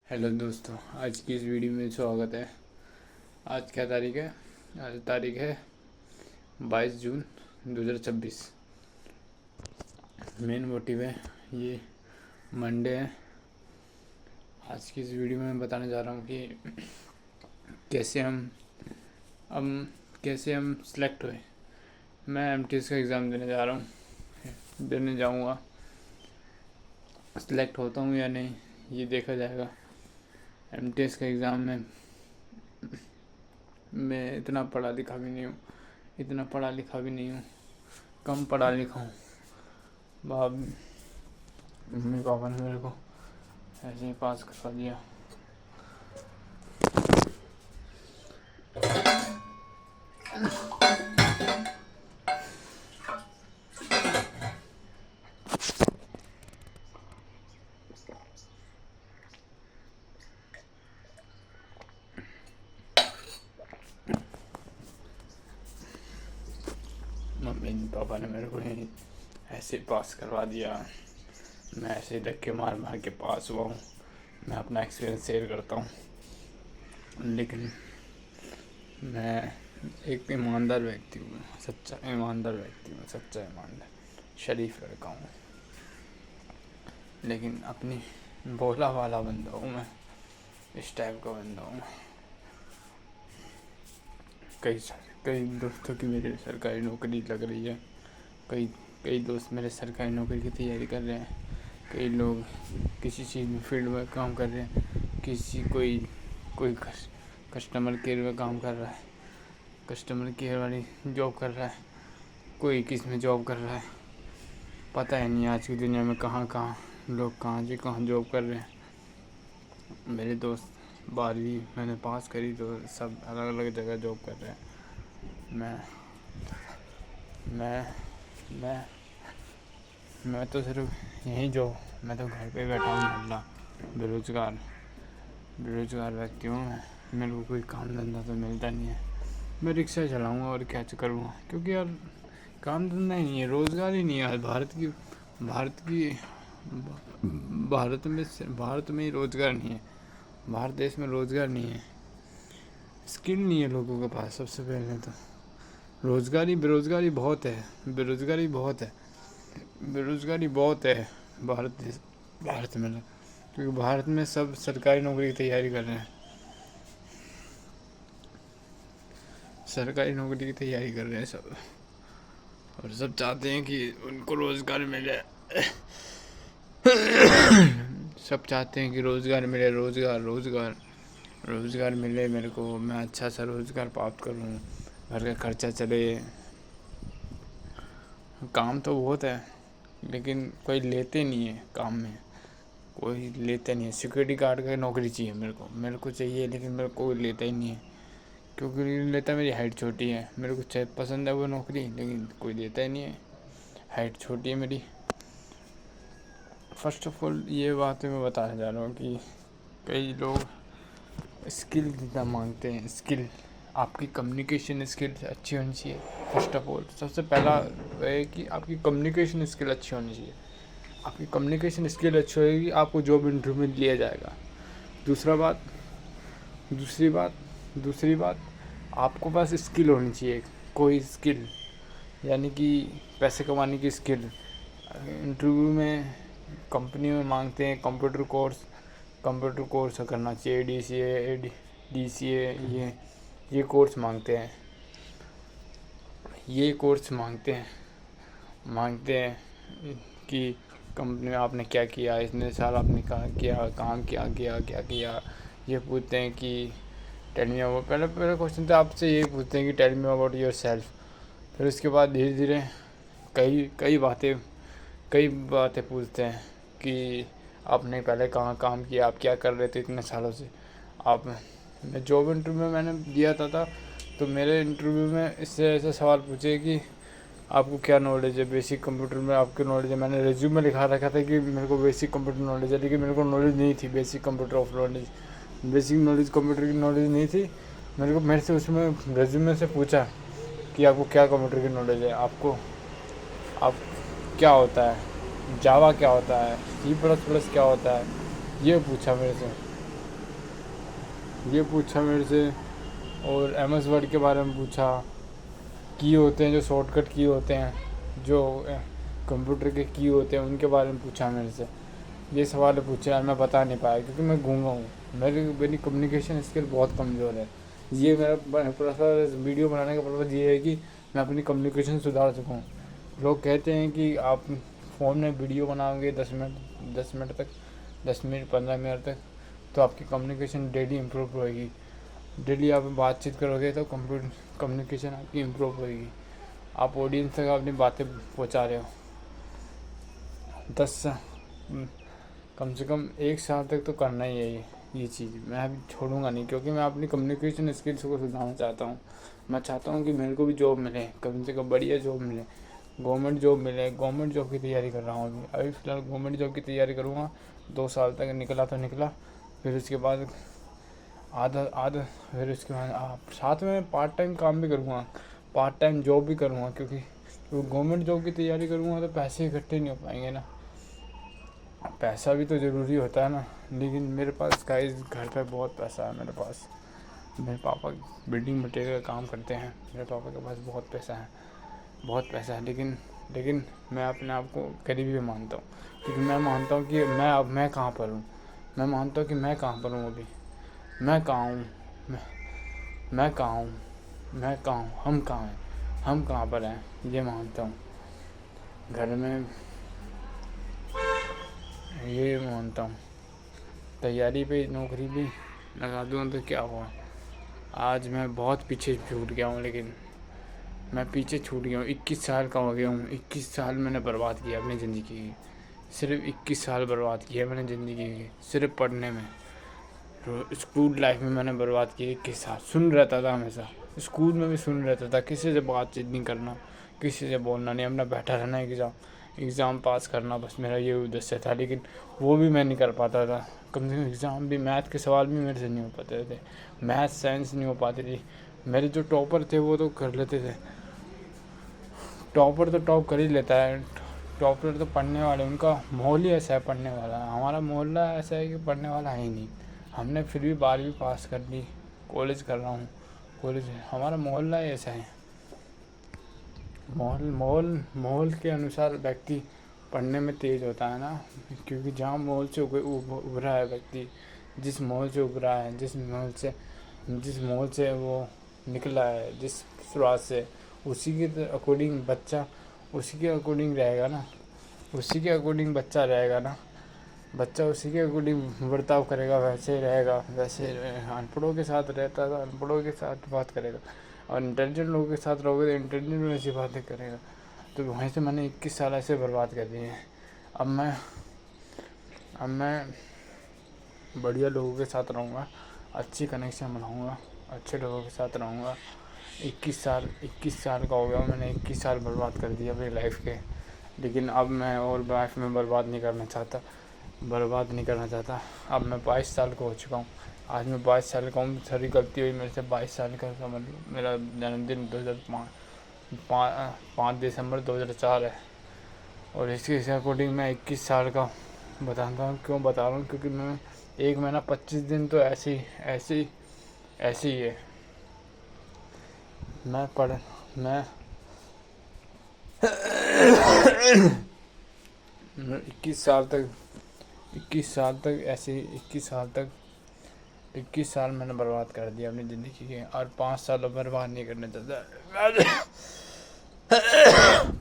Hello दोस्तों, आज की इस वीडियो में स्वागत है। आज क्या तारीख है? आज तारीख है 22 जून 2026। मेन मोटिव है ये मंडे है। आज की इस वीडियो में मैं बताने जा रहा हूँ कि कैसे हम सेलेक्ट हुए। मैं एमटीएस का एग्ज़ाम देने जा रहा हूँ, देने जाऊँगा। सेलेक्ट होता हूँ या नहीं ये देखा जाएगा। एमटीएस का एग्ज़ाम में मैं इतना पढ़ा लिखा भी नहीं हूँ, कम पढ़ा लिखा हूँ। मम्मी पापा ने मेरे को ऐसे ही पास करवा दिया। मम्मी पापा ने मेरे को ऐसे पास करवा दिया। मैं ऐसे धक्के मार मार के पास हुआ हूँ। मैं अपना एक्सपीरियंस शेयर करता हूँ, लेकिन मैं एक ईमानदार व्यक्ति हूँ, सच्चा ईमानदार शरीफ लड़का हूँ, लेकिन अपनी भोला वाला बंदा हूँ। मैं इस टाइप का बंदा हूँ। कई दोस्तों की मेरी सरकारी नौकरी लग रही है। कई दोस्त मेरे सरकारी नौकरी की तैयारी कर रहे हैं। कई लोग किसी चीज़ में फील्ड में काम कर रहे हैं। कोई कस्टमर केयर में काम कर रहा है, कस्टमर केयर वाली जॉब कर रहा है। कोई किस में जॉब कर रहा है, पता है नहीं। आज की दुनिया में कहाँ लोग कहाँ जॉब कर रहे हैं। मेरे दोस्त 12वीं मैंने पास करी तो सब अलग अलग जगह जॉब कर रहे हैं। मैं तो सिर्फ यहीं मैं तो घर पे बैठा हूँ, नल्ला बेरोज़गार व्यक्ति हूँ मैं। मेरे को कोई काम धंधा तो मिलता नहीं है। मैं रिक्शा चलाऊँगा और क्या करूँगा, क्योंकि यार काम धंधा ही नहीं है, रोज़गार ही नहीं है यार। भारत में ही रोज़गार नहीं है। भारत देश में रोज़गार नहीं है, स्किल नहीं है लोगों के पास। सबसे पहले तो बेरोज़गारी बहुत है भारत में, क्योंकि भारत में सब सरकारी नौकरी की तैयारी कर रहे हैं। सब, और सब चाहते हैं कि उनको रोज़गार मिले। सब चाहते हैं कि रोज़गार मिले मेरे को। मैं अच्छा सा रोज़गार प्राप्त करूं, घर का खर्चा चले। काम तो बहुत है, लेकिन कोई लेते नहीं है काम में। सिक्योरिटी गार्ड का नौकरी चाहिए मेरे को चाहिए, लेकिन मेरे को लेता ही नहीं है। क्योंकि नहीं लेता, मेरी हाइट छोटी है। मेरे को पसंद है वो नौकरी, लेकिन कोई लेता ही नहीं है, हाइट छोटी है मेरी। फर्स्ट ऑफ ऑल ये बात मैं बताने जा रहा हूँ कि कई लोग स्किल जितना मांगते हैं। स्किल, आपकी कम्युनिकेशन स्किल अच्छी होनी चाहिए। फर्स्ट ऑफ ऑल सबसे पहला है कि आपकी कम्युनिकेशन स्किल अच्छी होनी चाहिए। आपकी कम्युनिकेशन स्किल अच्छी होगी, आपको जॉब इंटरव्यू में लिया जाएगा। दूसरी बात आपको पास स्किल होनी चाहिए, कोई स्किल, यानी कि पैसे कमाने की स्किल। इंटरव्यू में कंपनी में मांगते हैं कंप्यूटर कोर्स करना चाहिए। DCA ये कोर्स मांगते हैं। मांगते हैं कि कंपनी में आपने क्या किया, इतने साल आपने काम किया। ये पूछते हैं कि टेल मी अबाउट, पहले क्वेश्चन तो आपसे ये पूछते हैं कि tell me about yourself. फिर उसके बाद धीरे धीरे कई बातें पूछते हैं कि आपने पहले कहाँ काम किया, आप क्या कर रहे थे इतने सालों से। मैं जॉब इंटरव्यू में मैंने दिया था तो मेरे इंटरव्यू में इससे ऐसे सवाल पूछे कि आपको क्या नॉलेज है, बेसिक कंप्यूटर में आपकी नॉलेज है। मैंने रिज्यूम में लिखा रखा था कि मेरे को बेसिक कंप्यूटर नॉलेज है, लेकिन मेरे को नॉलेज नहीं थी। बेसिक कंप्यूटर की नॉलेज नहीं थी मेरे से उसमें रिज्यूमे से पूछा कि आपको क्या कंप्यूटर की नॉलेज है, आप क्या होता है, जावा क्या होता है, C++ क्या होता है, ये पूछा मेरे से। ये पूछा मेरे से, और एम एस वर्ड के बारे में पूछा, की होते हैं जो शॉर्टकट की होते हैं, जो कंप्यूटर के की होते हैं उनके बारे में पूछा मेरे से। ये सवाल पूछे यार, मैं बता नहीं पाया क्योंकि मैं गूंगा हूँ। मेरी कम्युनिकेशन स्किल बहुत कमज़ोर है। ये मेरा पूरा सा वीडियो बनाने का पर्पज़ ये है कि मैं अपनी कम्युनिकेशन सुधार सकूँ। लोग कहते हैं कि आप फ़ोन में वीडियो बनाओगे 10 मिनट तक, 10 मिनट 15 मिनट तक, तो आपकी कम्युनिकेशन डेली इम्प्रूव होएगी। डेली आप बातचीत करोगे तो कम्युनिकेशन आपकी इम्प्रूव होएगी। आप ऑडियंस तक अपनी बातें पहुंचा रहे हो। 10 कम से कम 1 साल तक तो करना ही है ये चीज़। मैं अभी छोड़ूंगा नहीं क्योंकि मैं अपनी कम्युनिकेशन स्किल्स को सुधारना चाहता हूँ। मैं चाहता हूँ कि मेरे को भी जॉब मिले, कम से कम बढ़िया जॉब मिले, गवर्नमेंट जॉब मिले। गवर्नमेंट जॉब की तैयारी कर रहा हूँ अभी फ़िलहाल गवर्नमेंट जॉब की तैयारी करूँगा। 2 साल तक निकला तो निकला, फिर उसके बाद आधा आधा फिर उसके बाद साथ में पार्ट टाइम काम भी करूँगा, पार्ट टाइम जॉब भी करूँगा, क्योंकि गवर्नमेंट जॉब की तैयारी करूँगा तो पैसे इकट्ठे नहीं हो पाएंगे ना। पैसा भी तो ज़रूरी होता है ना। लेकिन मेरे पास गाइस घर पे बहुत पैसा है मेरे पास। मेरे पापा बिल्डिंग मटेरियल का काम करते हैं, मेरे पापा के पास बहुत पैसा है, बहुत पैसा है। लेकिन मैं अपने आप को गरीबी भी मानता हूँ, क्योंकि मैं मानता हूँ कि मैं कहाँ पर हूँ। मैं मानता हूँ कि मैं कहाँ पर हूँ अभी, मैं कहाँ हूँ, मैं मैं कहाँ हूँ, मैं कहाँ हूँ, हम कहाँ पर हैं, ये मानता हूँ। घर में ये मानता हूँ। तैयारी पे नौकरी भी लगा दूँ तो क्या हुआ। आज मैं बहुत पीछे छूट गया हूँ, लेकिन मैं पीछे छूट गया हूँ। 21 साल का हो गया हूँ। 21 साल मैंने बर्बाद किया अपनी ज़िंदगी की। सिर्फ 21 साल बर्बाद किया मैंने ज़िंदगी की, सिर्फ पढ़ने में। तो स्कूल लाइफ में मैंने बर्बाद किया 21 साल। सुन रहता था हमेशा, स्कूल में भी सुन रहता था, किसी से बातचीत नहीं करना, किसी से बोलना नहीं, अपना बैठा रहना, एग्ज़ाम पास करना, बस मेरा ये उद्देश्य था। लेकिन वो भी मैं नहीं कर पाता था। कम से कम एग्ज़ाम भी, मैथ के सवाल भी मेरे से नहीं हो पाते थे, मैथ साइंस नहीं हो पाती थी। मेरे जो टॉपर थे वो तो कर लेते थे, टॉपर तो टॉप कर ही लेता है। टॉपर तो पढ़ने वाले, उनका माहौल ही ऐसा है पढ़ने वाला। हमारा मोहल्ला ऐसा है कि पढ़ने वाला है ही नहीं। हमने फिर भी 12वीं पास कर ली, कॉलेज कर रहा हूँ, कॉलेज। हमारा मोहल्ला ही ऐसा है। माहौल के अनुसार व्यक्ति पढ़ने में तेज़ होता है ना, क्योंकि जहाँ माहौल से उभरा है व्यक्ति, जिस माहौल से उभरा है, जिस माहौल से वो निकला है, जिस शुरुआत से, उसी के अकॉर्डिंग बच्चा, उसी के अकॉर्डिंग रहेगा ना, उसी के अकॉर्डिंग बच्चा रहेगा ना। बच्चा उसी के अकॉर्डिंग बर्ताव करेगा, वैसे रहेगा। वैसे अनपढ़ों के साथ रहता था, अनपढ़ों के साथ बात करेगा, और इंटेलिजेंट लोगों के साथ रहोगे तो इंटेलिजेंट में ऐसी बातें करेगा। तो वहीं से मैंने 21 साल ऐसे बर्बाद कर दिए हैं। अब मैं बढ़िया लोगों के साथ रहूँगा, अच्छी कनेक्शन बनाऊँगा, अच्छे लोगों के साथ रहूँगा। 21 साल का हो गया, मैंने 21 साल बर्बाद कर दिया अपनी लाइफ के। लेकिन अब मैं और लाइफ में बर्बाद नहीं करना चाहता। अब मैं 22 साल का हो चुका हूँ। आज मैं 22 साल का हूँ। सारी गलती हुई मेरे से। 22 साल का समझ लो। मेरा जन्मदिन 5 दिसंबर 2004 है, और इसके अकॉर्डिंग मैं 21 साल का बताता हूँ। क्यों बता रहा हूँ? क्योंकि मैं 1 महीना 25 दिन तो ऐसे ही है। मैं 21 साल तक ऐसे 21 साल मैंने बर्बाद कर दिया अपनी ज़िंदगी के, और 5 साल बर्बाद नहीं करना चाहता।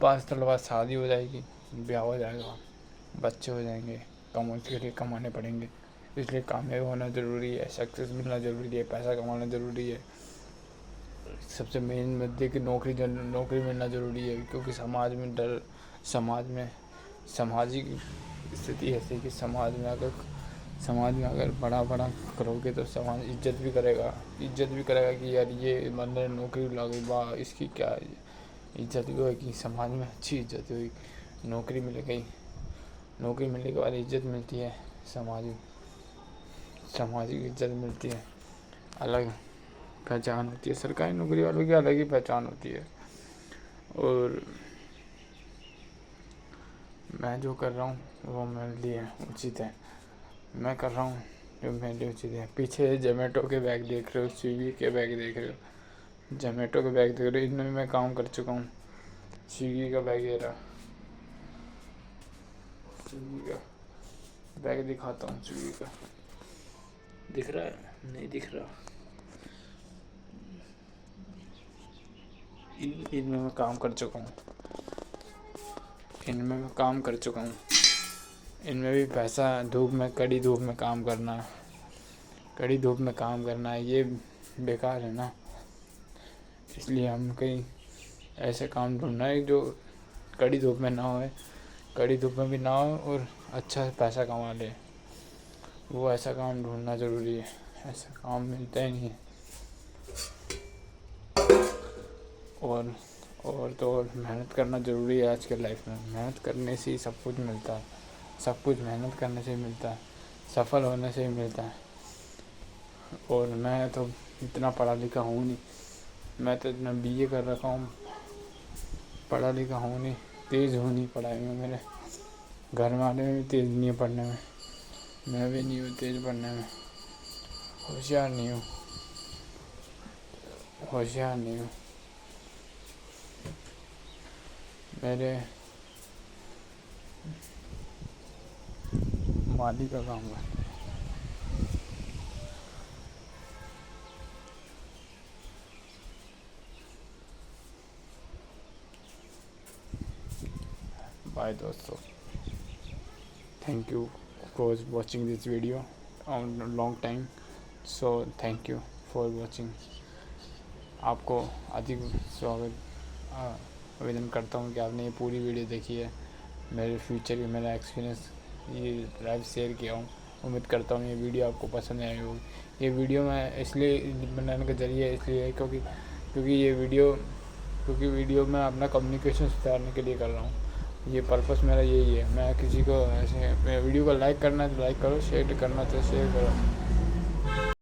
5 साल बाद शादी हो जाएगी, ब्याह हो जाएगा, बच्चे हो जाएंगे, उसके लिए कमाने पड़ेंगे। इसलिए कामयाब होना ज़रूरी है, सक्सेस मिलना ज़रूरी है, पैसा कमाना ज़रूरी है। सबसे मेन मुद्दे की नौकरी मिलना ज़रूरी है, क्योंकि समाज में सामाजिक स्थिति ऐसी है कि समाज में अगर बड़ा करोगे तो समाज इज्जत भी करेगा कि यार ये बंदे नौकरी लगी, वाह इसकी क्या इज्जत भी होगी, समाज में अच्छी इज्जत होगी। नौकरी मिलने के बाद इज्जत मिलती है, सामाजिक इज्जत मिलती है, अलग पहचान होती है। सरकारी नौकरी वालों की अलग ही पहचान होती है। और मैं जो कर रहा हूँ वो मेरे लिए उचित है। मैं कर रहा हूँ जो वैल्यू चीज़ें पीछे जोमेटो के बैग देख रहे हो, स्विगी के बैग देख रहे हो, जोमेटो के बैग देख रहे हो, इनमें मैं काम कर चुका हूँ। स्विगी का बैग ये रहा, स्विगी का बैग दिखाता हूँ। स्विगी का दिख रहा है? नहीं दिख रहा। इनमें मैं काम कर चुका हूँ, इनमें मैं काम कर चुका हूँ। इनमें भी पैसा, धूप में, कड़ी धूप में काम करना, कड़ी धूप में काम करना ये बेकार है ना। इसलिए हम कहीं ऐसे काम ढूंढना है जो कड़ी धूप में ना हो, कड़ी धूप में भी ना हो और अच्छा पैसा कमा ले, वो ऐसा काम ढूंढना ज़रूरी है। ऐसा काम मिलता ही नहीं है। और तो और मेहनत करना ज़रूरी है आज के लाइफ में। मेहनत करने से ही सब कुछ मिलता है, सब कुछ मेहनत करने से ही मिलता है, सफल होने से ही मिलता है। और मैं तो इतना पढ़ा लिखा हूँ नहीं, मैं तो इतना बीए कर रखा हूँ, पढ़ा लिखा हूँ नहीं, तेज़ हूँ नहीं पढ़ाई में। मेरे घर वाले भी तेज़ नहीं है पढ़ने में, मैं भी नहीं हूँ तेज़ पढ़ने में, होशियार नहीं हूँ, होशियार नहीं हूँ। मेरे माली का काम है। बाय दोस्तों, thank you for watching this video on long time. So thank you for watching. आपको अधिक स्वागत आवेदन करता हूँ कि आपने ये पूरी वीडियो देखी है। मेरे फ्यूचर में मेरा एक्सपीरियंस ये लाइव शेयर किया हूँ। उम्मीद करता हूँ ये वीडियो आपको पसंद आई होगी। ये वीडियो मैं इसलिए बनाने का ज़रिए इसलिए है क्योंकि ये वीडियो मैं अपना कम्युनिकेशन सुधारने के लिए कर रहा हूँ। ये पर्पस मेरा यही है। मैं किसी को ऐसे वीडियो को लाइक करना है तो लाइक करो, शेयर करना तो शेयर करो।